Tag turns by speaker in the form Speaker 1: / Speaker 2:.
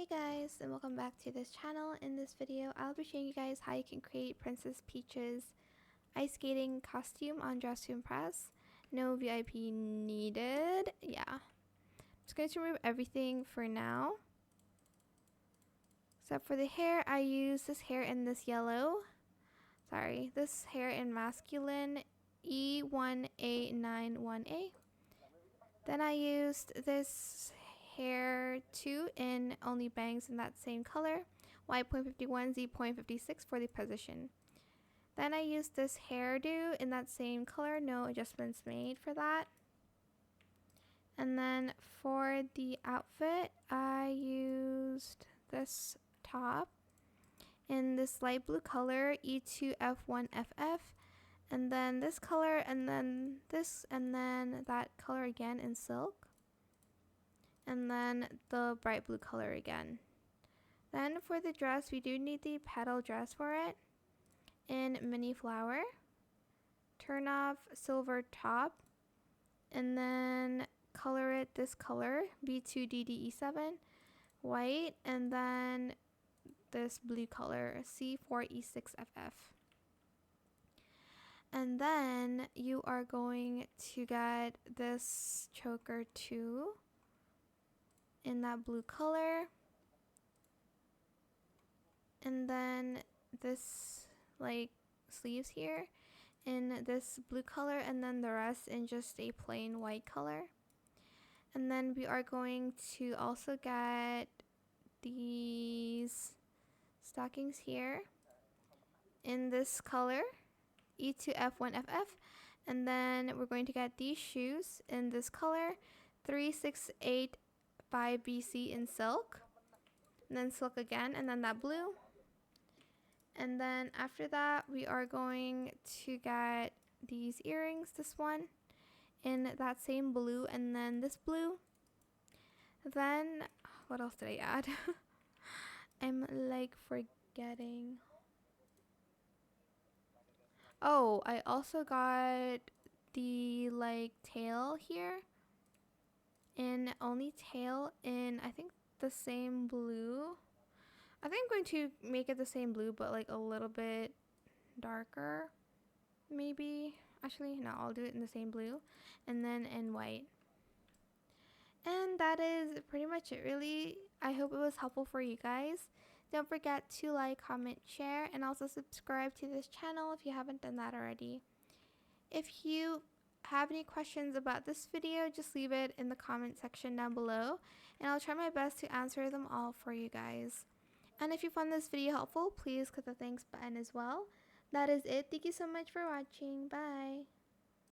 Speaker 1: Hey guys, and welcome back to this channel. In this video, I'll be showing you guys how you can create Princess Peach's ice skating costume on Dress to Impress. No VIP needed. Yeah. I'm just going to remove everything for now. Except for the hair, I use this hair in this yellow. Sorry, this hair in masculine E1A91A. Then I used this hair 2 in only bangs in that same color, Y.51, Z.56 for the position. Then I used this hairdo in that same color, no adjustments made for that. And then for the outfit, I used this top in this light blue color, E2F1FF, and then this color, and then this, and then that color again in silk, and then the bright blue color again. Then for the dress, we do need the petal dress for it in mini flower, turn off silver top, and then color it this color, B2DDE7 white, and then this blue color, C4E6FF. And then you are going to get this choker too in that blue color, and then this like sleeves here in this blue color, and then the rest in just a plain white color. And then we are going to also get these stockings here in this color, E2F1FF, and then we're going to get these shoes in this color, 3685BC in silk, and then silk again, and then that blue. And then after that, we are going to get these earrings, this one in that same blue, and then this blue. Then what else did I add? I'm like forgetting. Oh, I also got the like tail here in only tail in I think the same blue. I think I'm going to make it the same blue but like a little bit darker maybe. Actually no, I'll do it in the same blue and then in white. And that is pretty much it really. I hope it was helpful for you guys. Don't forget to like, comment, share, and also subscribe to this channel if you haven't done that already. If you have any questions about this video, just leave it in the comment section down below, and I'll try my best to answer them all for you guys. And if you found this video helpful, please click the thanks button as well. That is it. Thank you so much for watching. Bye.